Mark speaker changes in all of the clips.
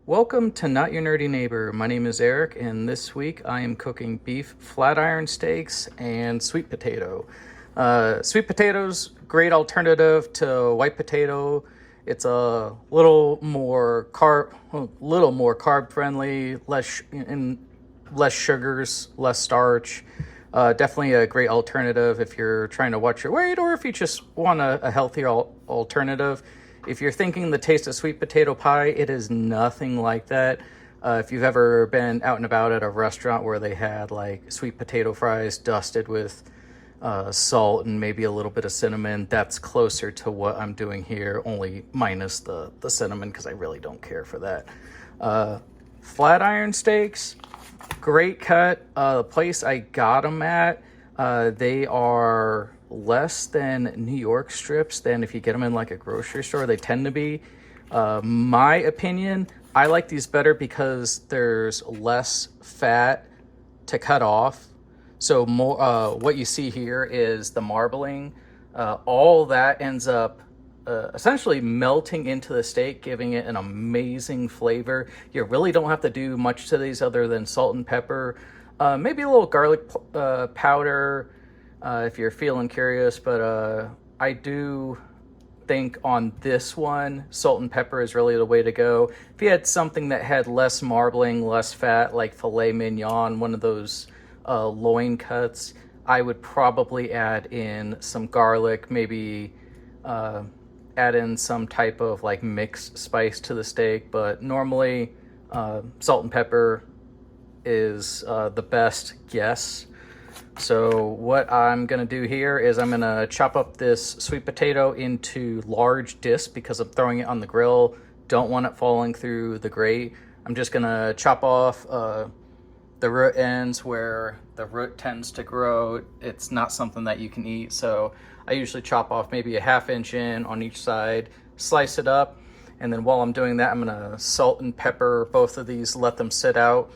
Speaker 1: Welcome to Not Your Nerdy Neighbor. My name is Eric, and this week I am cooking beef flat iron steaks and sweet potato. Sweet potatoes, great alternative to white potato. It's a little more carb friendly, less sugars, less starch. Definitely a great alternative if you're trying to watch your weight or if you just want a healthier alternative. If you're thinking the taste of sweet potato pie, it is nothing like that. If you've ever been out and about at a restaurant where they had like sweet potato fries dusted with salt and maybe a little bit of cinnamon, that's closer to what I'm doing here, only minus the cinnamon because I really don't care for that. Flat iron steaks, great cut. The place I got them at, they are less than New York strips than if you get them in like a grocery store. They tend to be. My opinion, I like these better because there's less fat to cut off. So more, what you see here is the marbling. All that ends up essentially melting into the steak, giving it an amazing flavor. You really don't have to do much to these other than salt and pepper, maybe a little garlic powder if you're feeling curious, but I do think on this one, salt and pepper is really the way to go. If you had something that had less marbling, less fat, like filet mignon, one of those loin cuts, I would probably add in some garlic, maybe add in some type of like mixed spice to the steak, but normally salt and pepper is the best guess. So what I'm going to do here is I'm going to chop up this sweet potato into large discs because I'm throwing it on the grill. Don't want it falling through the grate. I'm just going to chop off the root ends where the root tends to grow. It's not something that you can eat, so I usually chop off maybe a ½ inch in on each side, slice it up, and then while I'm doing that, I'm going to salt and pepper both of these, let them sit out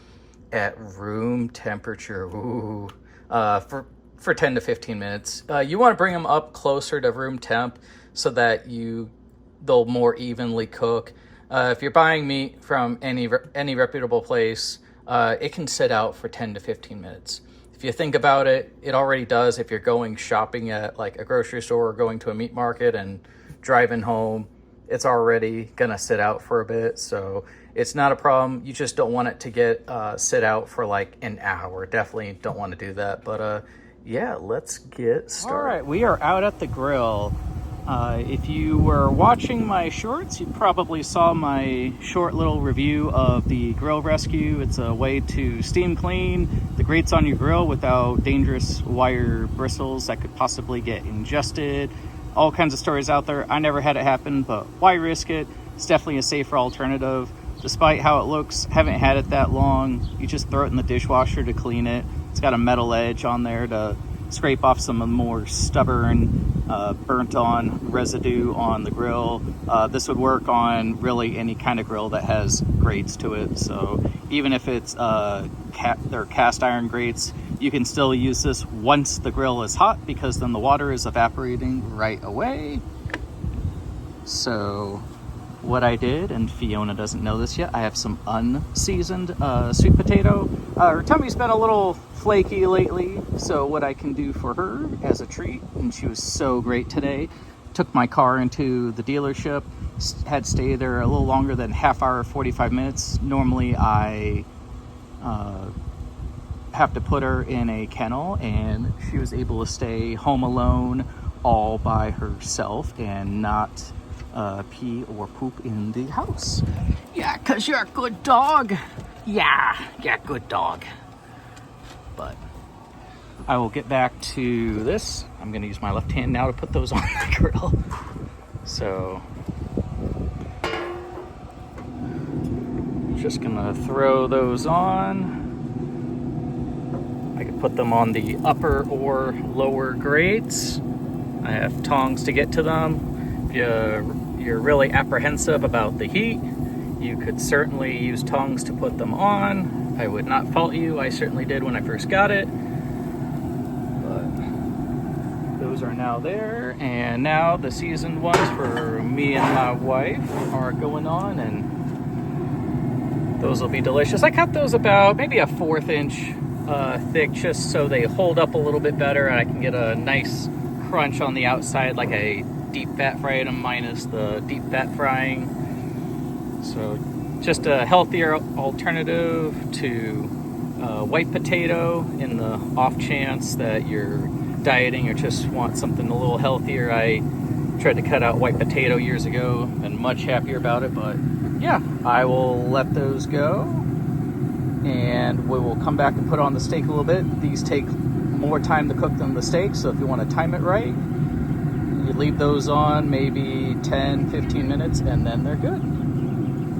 Speaker 1: at room temperature. Ooh. For 10 to 15 minutes. You want to bring them up closer to room temp so that they'll more evenly cook. If you're buying meat from any reputable place, it can sit out for 10 to 15 minutes. If you think about it, it already does. If you're going shopping at like a grocery store or going to a meat market and driving home, it's already gonna sit out for a bit, so it's not a problem. You just don't want it to get sit out for like an hour. Definitely don't want to do that. But yeah, let's get started. All right, we are out at the grill. If you were watching my shorts, you probably saw my short little review of the Grill Rescue. It's a way to steam clean the grates on your grill without dangerous wire bristles that could possibly get ingested. All kinds of stories out there. I never had it happen, but why risk it? It's definitely a safer alternative. Despite how it looks, haven't had it that long. You just throw it in the dishwasher to clean it. It's got a metal edge on there to scrape off some of the more stubborn, burnt on residue on the grill. This would work on really any kind of grill that has grates to it. So even if it's they're cast iron grates, you can still use this once the grill is hot because then the water is evaporating right away. So what I did, and Fiona doesn't know this yet, I have some unseasoned sweet potato. Her tummy's been a little flaky lately, so what I can do for her as a treat, and she was so great today, took my car into the dealership, had stayed there a little longer than half hour, 45 minutes. Normally I have to put her in a kennel, and she was able to stay home alone all by herself and not pee or poop in the house. Yeah, because you're a good dog. Yeah, good dog. But I will get back to this. I'm going to use my left hand now to put those on the grill. So just going to throw those on. I can put them on the upper or lower grates. I have tongs to get to them. If you're really apprehensive about the heat, you could certainly use tongs to put them on. I would not fault you. I certainly did when I first got it. But those are now there. And now the seasoned ones for me and my wife are going on, and Those will be delicious. I cut those about maybe a 1/4 inch thick, just so they hold up a little bit better and I can get a nice crunch on the outside, like a deep fat fry item minus the deep fat frying. So just a healthier alternative to white potato. In the off chance that you're dieting or just want something a little healthier, I tried to cut out white potato years ago and much happier about it. But yeah, I will let those go and we will come back and put on the steak a little bit. These take more time to cook than the steak, so if you want to time it right, you leave those on maybe 10-15 minutes and then they're good.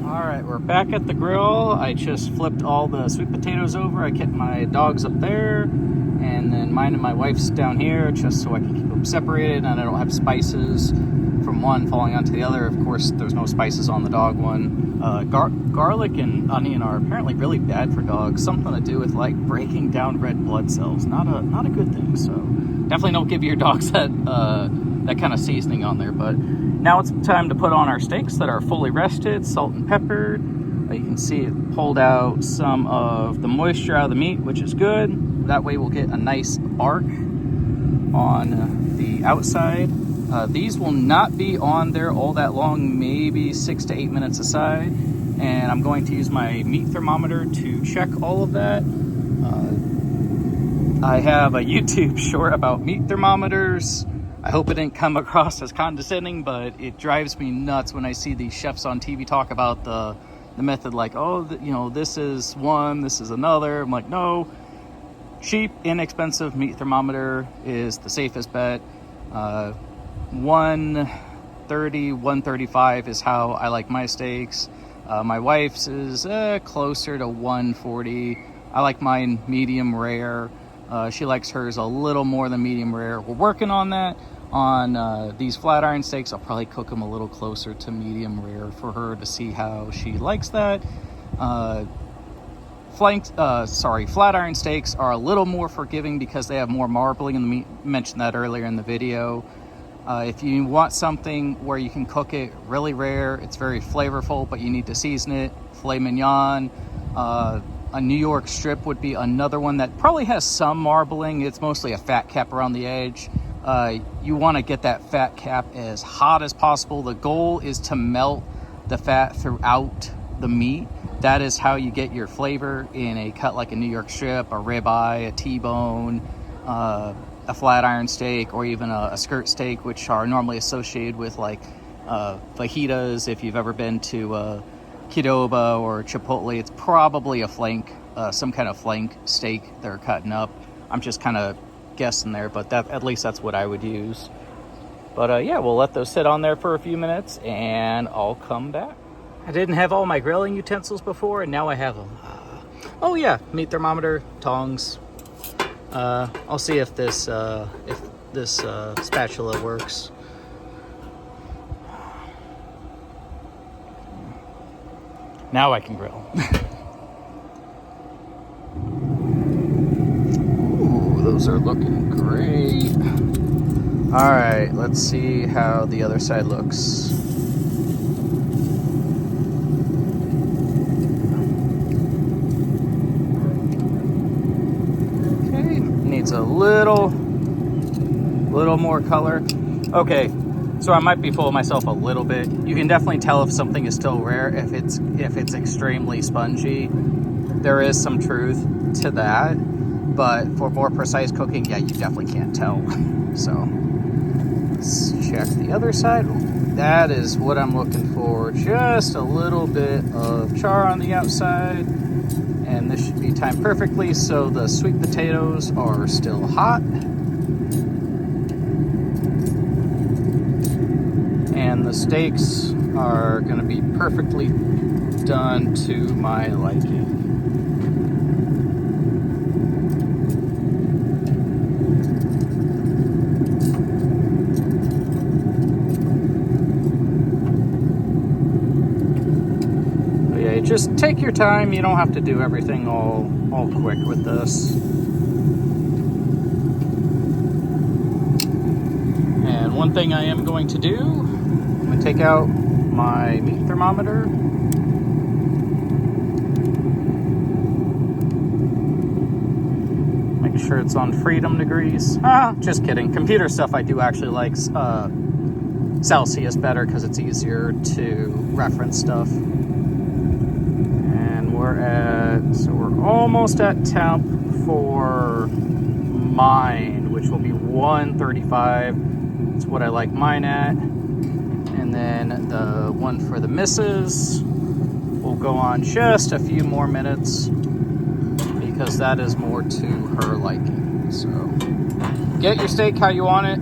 Speaker 1: All right, we're back at the grill. I just flipped all the sweet potatoes over. I kept my dogs up there, and then mine and my wife's down here, just so I can keep them separated and I don't have spices from one falling onto the other. Of course, there's no spices on the dog one. Garlic and onion are apparently really bad for dogs. Something to do with like breaking down red blood cells. Not a good thing. So definitely don't give your dogs that kind of seasoning on there. But now it's time to put on our steaks that are fully rested, salt and peppered. You can see it pulled out some of the moisture out of the meat, which is good. That way we'll get a nice arc on the outside. These will not be on there all that long, maybe 6 to 8 minutes aside. And I'm going to use my meat thermometer to check all of that. I have a YouTube short about meat thermometers. I hope it didn't come across as condescending, but it drives me nuts when I see these chefs on TV talk about the method, like, oh, this is one, this is another. I'm like, no, cheap, inexpensive meat thermometer is the safest bet. 130, 135 is how I like my steaks. My wife's is closer to 140. I like mine medium rare. She likes hers a little more than medium rare. We're working on that. On these flat iron steaks, I'll probably cook them a little closer to medium rare for her to see how she likes that. Flat iron steaks are a little more forgiving because they have more marbling in the meat. I mentioned that earlier in the video. If you want something where you can cook it really rare, it's very flavorful, but you need to season it, filet mignon, a New York strip would be another one that probably has some marbling. It's mostly a fat cap around the edge. You want to get that fat cap as hot as possible. The goal is to melt the fat throughout the meat. That is how you get your flavor in a cut like a New York strip, a ribeye, a T-bone, a flat iron steak, or even a skirt steak, which are normally associated with like fajitas. If you've ever been to Qdoba or Chipotle, it's probably a flank, some kind of flank steak they're cutting up. I'm just kind of guessing there, but at least that's what I would use. But yeah, we'll let those sit on there for a few minutes and I'll come back. I didn't have all my grilling utensils before, and now I have them. Oh yeah, meat thermometer, tongs. I'll see if this spatula works. Now I can grill. Ooh, those are looking great. All right, let's see how the other side looks. A little more color. Okay, so I might be fooling myself a little bit. You can definitely tell if something is still rare if it's extremely spongy. There is some truth to that, but for more precise cooking, yeah, you definitely can't tell. So let's check the other side. That is what I'm looking for. Just a little bit of char on the outside. And this should be timed perfectly so the sweet potatoes are still hot. And the steaks are going to be perfectly done to my liking. Just take your time. You don't have to do everything all quick with this. And one thing I am going to do, I'm going to take out my meat thermometer. Making sure it's on freedom degrees. Just kidding. Computer stuff, I do actually like Celsius better because it's easier to reference stuff. And we're almost at temp for mine, which will be 135. That's what I like mine at. And then the one for the missus will go on just a few more minutes because that is more to her liking. So get your steak how you want it.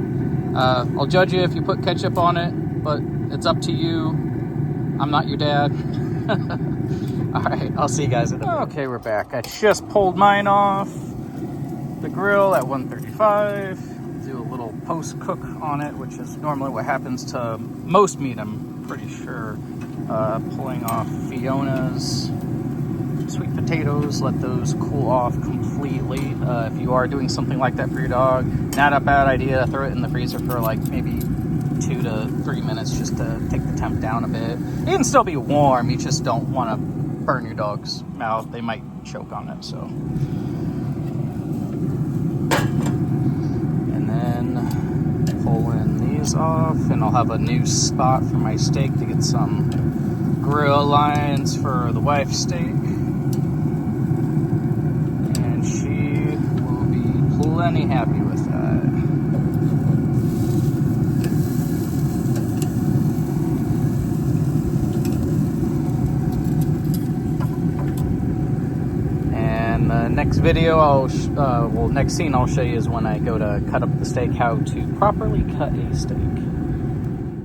Speaker 1: I'll judge you if you put ketchup on it, but it's up to you. I'm not your dad. All right, I'll see you guys in a bit. Okay, we're back. I just pulled mine off the grill at 135. Do a little post cook on it, which is normally what happens to most meat, I'm pretty sure. Pulling off Fiona's sweet potatoes, let those cool off completely. If you are doing something like that for your dog, not a bad idea. Throw it in the freezer for like maybe 2 to 3 minutes just to take the temp down a bit. It can still be warm, you just don't want to burn your dog's mouth. They might choke on it, so. And then pulling these off, and I'll have a new spot for my steak to get some grill lines for the wife's steak. And she will be plenty happy with that. Next video, next scene I'll show you is when I go to cut up the steak, how to properly cut a steak.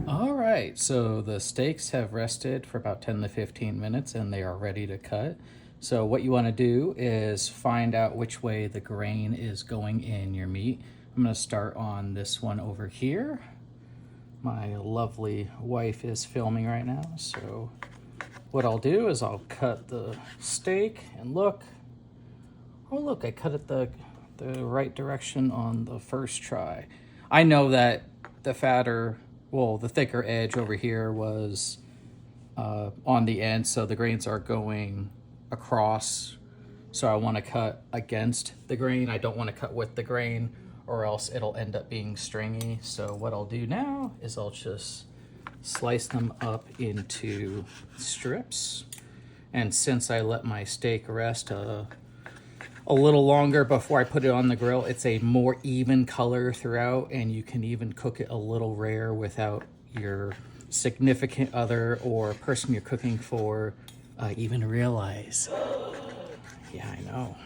Speaker 1: All right, so the steaks have rested for about 10 to 15 minutes and they are ready to cut. So what you want to do is find out which way the grain is going in your meat. I'm going to start on this one over here. My lovely wife is filming right now, so what I'll do is I'll cut the steak and look. Oh, look, I cut it the right direction on the first try. I know that the thicker edge over here was on the end, so the grains are going across. So I want to cut against the grain. I don't want to cut with the grain or else it'll end up being stringy. So what I'll do now is I'll just slice them up into strips. And since I let my steak rest a little longer before I put it on the grill, it's a more even color throughout, and you can even cook it a little rare without your significant other or person you're cooking for even realize. Yeah, I know.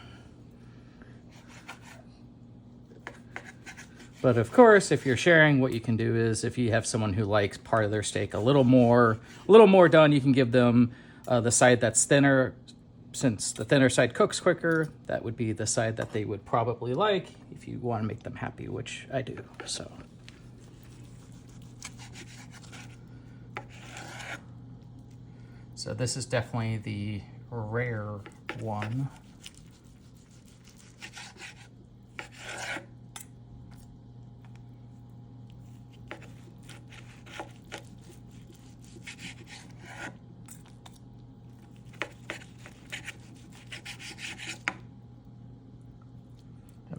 Speaker 1: But of course, if you're sharing, what you can do is if you have someone who likes part of their steak a little more done, you can give them the side that's thinner. Since the thinner side cooks quicker, that would be the side that they would probably like if you want to make them happy, which I do, so. So this is definitely the rare one.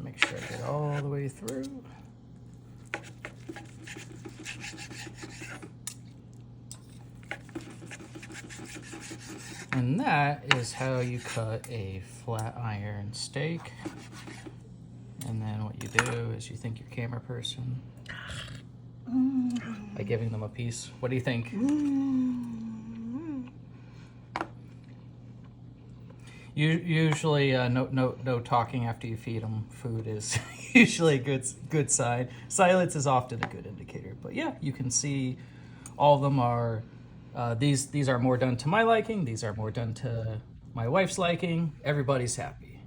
Speaker 1: Make sure I get all the way through. And that is how you cut a flat iron steak. And then what you do is you thank your camera person by giving them a piece. What do you think? Usually, no talking after you feed them food is usually a good sign. Silence is often a good indicator. But yeah, you can see all of them are, these are more done to my liking. These are more done to my wife's liking. Everybody's happy.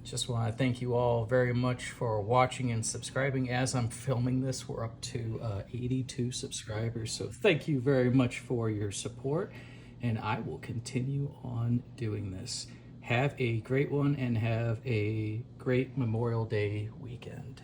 Speaker 1: Just want to thank you all very much for watching and subscribing. As I'm filming this, we're up to 82 subscribers. So thank you very much for your support. And I will continue on doing this. Have a great one and have a great Memorial Day weekend.